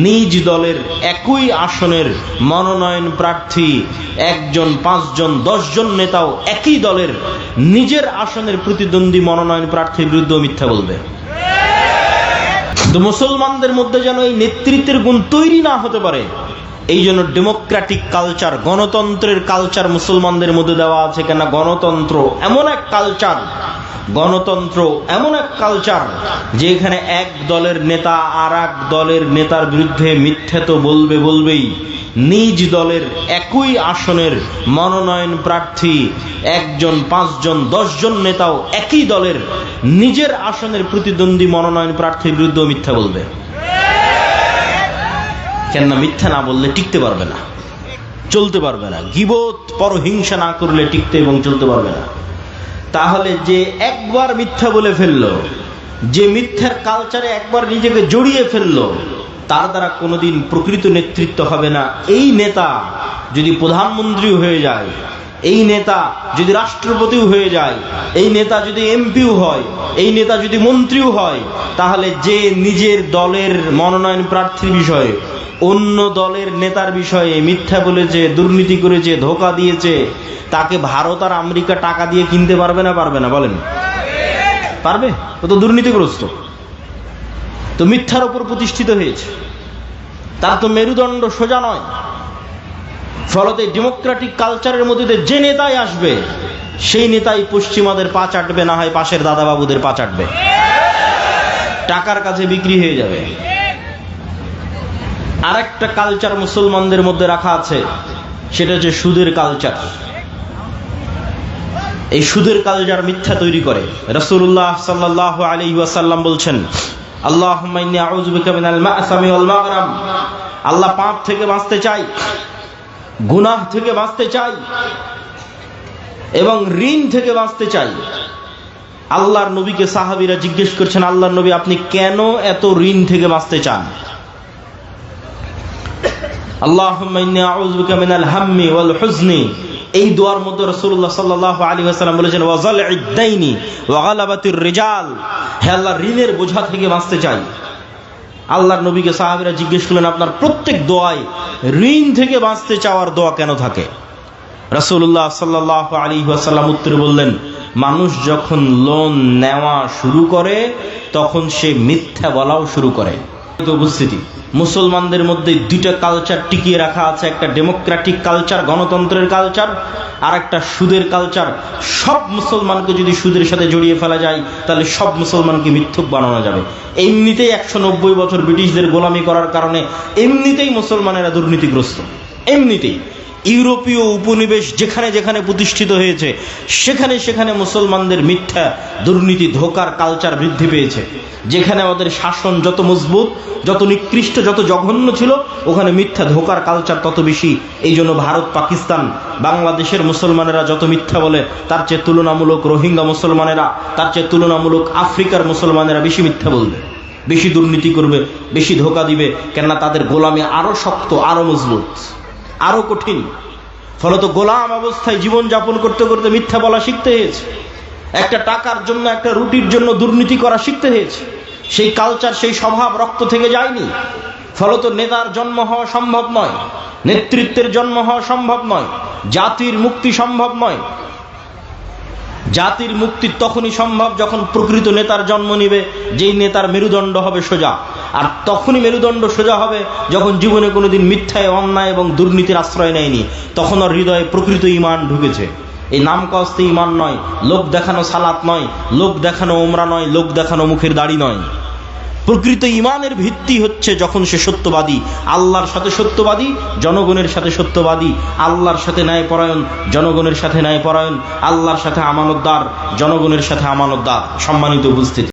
নিজ দলের একই আসনের মনোনয়ন প্রার্থী একজন, 5 জন, 10 জন নেতাও একই দলের নিজের আসনের প্রতিদ্বন্দ্বী মনোনয়ন প্রার্থীর বিরুদ্ধে মিথ্যা বলবে। তো মুসলমানদের মধ্যে যেন এই নেতৃত্বের গুণ তৈরি না হতে পারে, এই জন্য ডেমোক্রেটিক কালচার, গণতন্ত্রের কালচার মুসলমানদের মধ্যে দেওয়া আছে। কেন? গণতন্ত্র এমন এক কালচার, গণতন্ত্র এমন এক কালচার যেখানে এক দলের নেতা আর এক দলের নেতার বিরুদ্ধে মিথ্যা তো বলবেই। নিজ দলের একই আসনের মনোনয়ন প্রার্থী একজন, 5 জন, 10 জন নেতাও একই দলের নিজের আসনের প্রতিদ্বন্দ্বী মনোনয়ন প্রার্থীর বিরুদ্ধে মিথ্যা বলবে। কেননা মিথ্যা না বললে টিকতে পারবে না, চলতে পারবে না। গীবত, পরহিংসা না করলে টিকতে এবং চলতে পারবে না। তাহলে যে একবার মিথ্যা বলে ফেললো, যে মিথ্যার কালচারে একবার নিজেকে জড়িয়ে ফেললো, তার দ্বারা কোনোদিন প্রকৃত নেতৃত্ব হবে না। এই নেতা যদি প্রধানমন্ত্রী হয়ে যায়, এই নেতা যদি রাষ্ট্রপতিও হয়ে যায়, এই নেতা যদি এমপিও হয়, এই নেতা যদি মন্ত্রীও হয়, তাহলে যে নিজের দলের মনোনয়ন প্রার্থীর বিষয়ে অন্য দলের নেতার বিষয়ে মিথ্যা বলেছে, দুর্নীতি করেছে, ধোঁকা দিয়েছে, তাকে ভারত আর আমেরিকা টাকা দিয়ে কিনতে পারবে না? পারবে না? বলেন, পারবে? ও তো দুর্নীতিগ্রস্ত, তো মিথ্যার উপর প্রতিষ্ঠিত হয়েছে, তার তো মেরুদণ্ড সোজা নয়। ফলতে ডেমোক্রেটিক কালচারের মধ্যে যে নেতাই আসবে, সেই নেতাই পশ্চিমাদের পা চাটবে, না হয় পাশের দাদাবাবুদের পা চাটবে, টাকার কাছে বিক্রি হয়ে যাবে। আরেকটা কালচার মুসলমানদের মধ্যে রাখা আছে, সেটা হচ্ছে সুদের কালচার। এই সুদের কালচার মিথ্যা তৈরি করে। রাসূলুল্লাহ সাল্লাল্লাহু আলাইহি ওয়াসাল্লাম বলছেন, আল্লাহুম্মা ইন্নী আউযু বিকা মিনাল মা'সামি ওয়াল মাগরাম। আল্লাহ পাপ থেকে বাঁচতে চাই, গুনাহ থেকে বাঁচতে চাই এবং ঋণ থেকে বাঁচতে চাই। আল্লাহর নবীকে সাহাবীরা জিজ্ঞেস করছেন, আল্লাহর নবী, আপনি কেন এত ঋণ থেকে বাঁচতে চান? আল্লাহুম্মা ইন্নী আউযু বিকা মিনাল হাম্মি ওয়াল হুজনি। এই দোয়ার মধ্যে রাসূলুল্লাহ সাল্লাল্লাহু আলাইহি ওয়াসাল্লাম বলেছেন, ওয়া যালঈদ দাইনি ওয়া গালাবাতির রিজাল। হে আল্লাহ, ঋণের বোঝা থেকে বাঁচতে চাই। আল্লাহর নবীকে সাহাবীরা জিজ্ঞেস করলেন, আপনার প্রত্যেক দোয়ায় ঋণ থেকে বাঁচতে চাওয়ার দোয়া কেন থাকে? রাসূলুল্লাহ সাল্লাল্লাহু আলাইহি ওয়াসাল্লাম উত্তরে বললেন, মানুষ যখন লোন নেওয়া শুরু করে তখন সে মিথ্যা বলাও শুরু করে। উপস্থিতি, মুসলমানদের মধ্যে দুইটা কালচার টিকিয়ে রাখা আছে, একটা ডেমোক্রেটিক কালচার, গণতন্ত্রের কালচার, আর একটা সুদের কালচার। সব মুসলমানকে যদি সুদের সাথে জড়িয়ে ফেলা যায়, তাহলে সব মুসলমানকে মিথ্যুক বানানো যাবে। এমনিতেই 190 বছর ব্রিটিশদের গোলামি করার কারণে এমনিতেই মুসলমানেরা দুর্নীতিগ্রস্ত। এমনিতেই ইউরোপীয় উপনিবেশ যেখানে যেখানে প্রতিষ্ঠিত হয়েছে, সেখানে সেখানে মুসলমানদের মিথ্যা, দুর্নীতি, ধোঁকার কালচার বৃদ্ধি পেয়েছে। যেখানে আমাদের শাসন যত মজবুত, যত নিকৃষ্ট, যত জঘন্য ছিল, ওখানে মিথ্যা, ধোঁকার কালচার তত বেশি। এই জন্য ভারত, পাকিস্তান, বাংলাদেশের মুসলমানেরা যত মিথ্যা বলে, তার চেয়ে তুলনামূলক রোহিঙ্গা মুসলমানেরা, তার চেয়ে তুলনামূলক আফ্রিকার মুসলমানেরা বেশি মিথ্যা বলবে, বেশি দুর্নীতি করবে, বেশি ধোঁকা দিবে। কেননা তাদের গোলামি আরো শক্ত, আরো মজবুত, আরো কঠিন। ফলত গোলাম অবস্থায় জীবন যাপন করতে করতে মিথ্যা বলা শিখতে হয়েছে। একটা টাকার জন্য, একটা রুটির জন্য দুর্নীতি করা শিখতে হয়েছে। সেই কালচার, সেই স্বভাব রক্ত থেকে যায়নি। ফলত নেতার জন্ম হওয়া সম্ভব নয়, নেতৃত্বের জন্ম হওয়া সম্ভব নয়, জাতির মুক্তি সম্ভব নয়। জাতির মুক্তি তখনই সম্ভব যখন প্রকৃত নেতার জন্ম নিবে, যেই নেতার মেরুদণ্ড হবে সোজা। আর তখনই মেরুদণ্ড সোজা হবে যখন জীবনে কোনোদিন মিথ্যায়, অন্যায় এবং দুর্নীতির আশ্রয় নেয়নি, তখন ওর হৃদয়ে প্রকৃত ঈমান ঢুকেছে। এই নাম কাস্তে ঈমান নয়, লোক দেখানো সালাত নয়, লোক দেখানো উমরা নয়, লোক দেখানো মুখের দাড়ি নয়। প্রকৃত ঈমানের ভিত্তি হচ্ছে যখন সে সত্যবাদী, আল্লাহর সাথে সত্যবাদী, জনগণের সাথে সত্যবাদী, আল্লাহর সাথে ন্যায়পরায়ণ, জনগণের সাথে ন্যায়পরায়ণ, আল্লাহর সাথে আমানতদার, জনগণের সাথে আমানতদার। সম্মানিত উপস্থিতি।